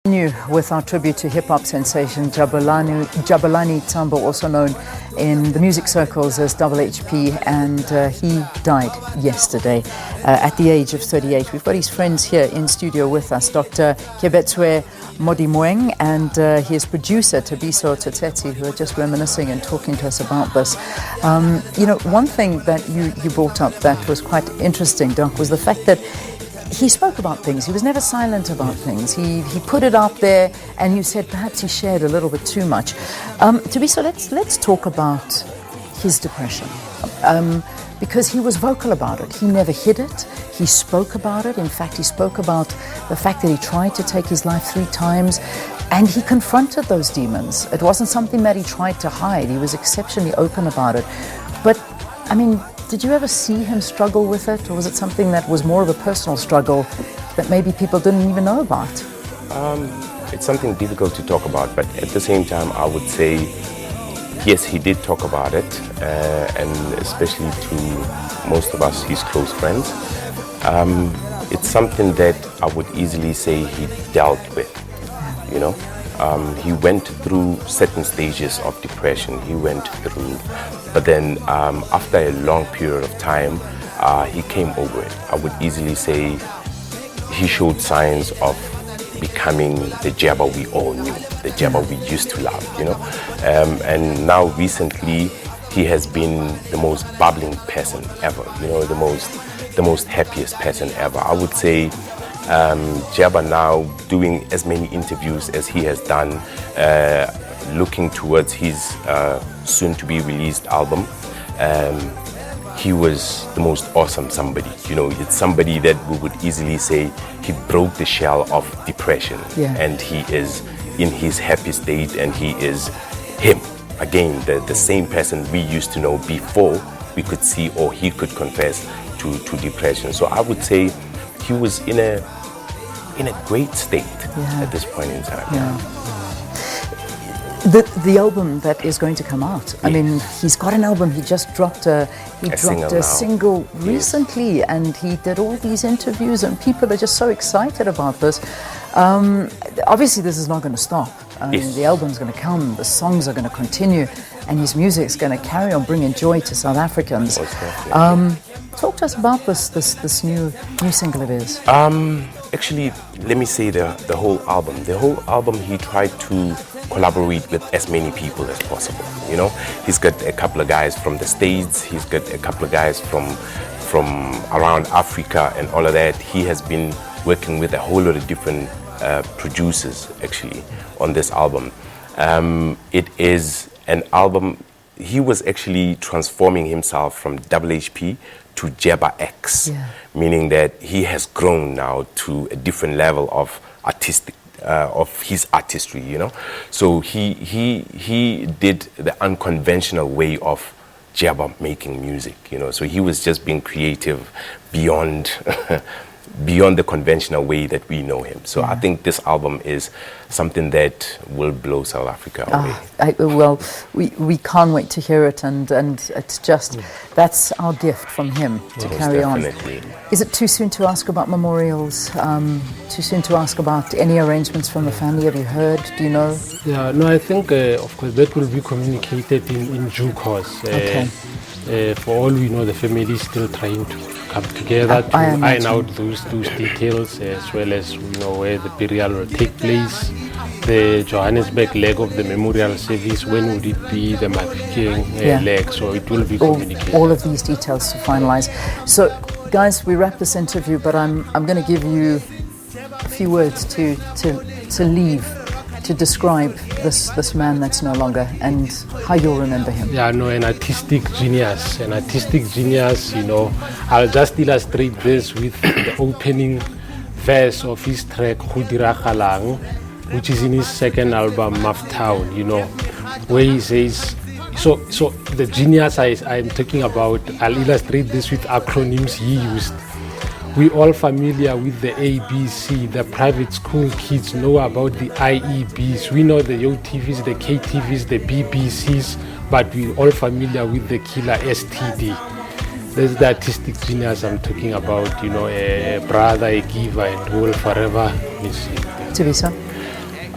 With our tribute to hip-hop sensation Jabulani Tsambo, also known in the music circles as HHP, and he died yesterday at the age of 38. We've got his friends here in studio with us, Dr. Keabetswe, Modimoeng, and his producer Thabiso, Tsotetsi, who are just reminiscing and talking to us about this. One thing that you brought up that was quite interesting, Doc, was the fact that he spoke about things. He was never silent about things. He put it out there, and you said perhaps he shared a little bit too much. Thabiso, let's talk about his depression, because he was vocal about it. He never hid it. He spoke about it. In fact, he spoke about the fact that he tried to take his life 3 times, and he confronted those demons. It wasn't something that he tried to hide. He was exceptionally open about it. But, I mean, did you ever see him struggle with it, or was it something that was more of a personal struggle that maybe people didn't even know about? It's something difficult to talk about, but at the same time, I would say, yes, he did talk about it, and especially to most of us, his close friends. It's something that I would easily say he dealt with, you know. He went through certain stages of depression. But then after a long period of time, he came over it. I would easily say he showed signs of becoming the Jabba we all knew, the Jabba we used to love, you know. And now recently, he has been the most bubbling person ever, you know, the most happiest person ever. I would say Jabba now doing as many interviews as he has done, looking towards his soon-to-be released album. He was the most awesome somebody. You know, it's somebody that we would easily say he broke the shell of depression, and he is in his happy state, and he is him again, the same person we used to know before we could see or he could confess to depression. So I would say he was in a great state at this point in time. The album that is going to come out. I mean, he's got an album. He just dropped a single recently, and he did all these interviews, and people are just so excited about this. Obviously, this is not going to stop. The album's going to come. The songs are going to continue, and his music's going to carry on bringing joy to South Africans. Talk to us about this new single of his. Actually, let me say the whole album. The whole album, he tried to collaborate with as many people as possible. You know, he's got a couple of guys from the States. He's got a couple of guys from around Africa and all of that. He has been working with a whole lot of different producers actually on this album. It is an album. He was actually transforming himself from HHP to Jabba X, meaning that he has grown now to a different level of his artistry, you know. So he did the unconventional way of Jabba making music, you know. So he was just being creative beyond the conventional way that we know him. So I think this album is something that will blow South Africa away. We can't wait to hear it, and it's just, that's our gift from him to carry definitely on. Is it too soon to ask about memorials? Too soon to ask about any arrangements from the family? Have you heard? Do you know? Yeah, no, I think, of course, that will be communicated in due course. For all we know, the family is still trying to come together to iron out those details, as well as, you know, where the burial will take place, the Johannesburg leg of the memorial service, when would it be, the Mafikeng leg, so it will be communicated. All of these details to finalize. So, guys, we wrap this interview, but I'm going to give you a few words to leave, to describe this man that's no longer, and how you'll remember him. Yeah, no, an artistic genius, you know. I'll just illustrate this with the opening verse of his track, Hudira Khalang, which is in his second album, Maftown, you know, where he says, so the genius I'm talking about, I'll illustrate this with acronyms he used. We all familiar with the ABC, the private school kids know about the IEBs. We know the YOTVs, the KTVs, the BBCs, but we all familiar with the killer STD. There's the artistic genius I'm talking about, you know, a brother, a giver, and will forever miss him. Thabiso?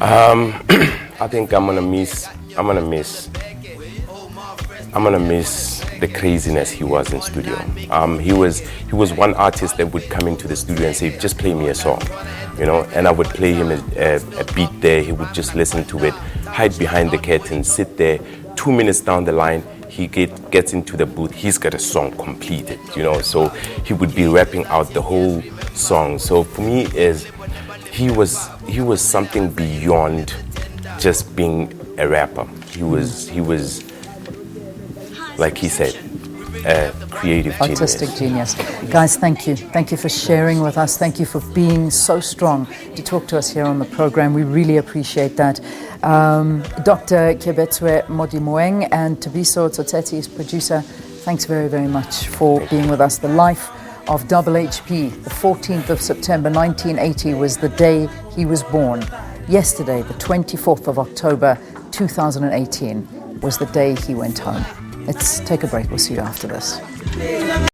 I think I'm gonna miss the craziness he was in studio. He was one artist that would come into the studio and say, just play me a song, you know, and I would play him a beat there. He would just listen to it, hide behind the curtain, sit there. 2 minutes down the line, he gets into the booth, he's got a song completed, you know, so he would be rapping out the whole song. So for me, he was something beyond just being a rapper. He was like he said, a creative genius. Artistic genius. Guys, thank you. Thank you for sharing with us. Thank you for being so strong to talk to us here on the program. We really appreciate that. Dr. Keabetswe, Modimoeng, and Thabiso, Tsotetsi, producer, thanks very, very much for being with us. The life of HHP, the 14th of September 1980 was the day he was born. Yesterday, the 24th of October 2018, was the day he went home. Let's take a break. We'll see you after this.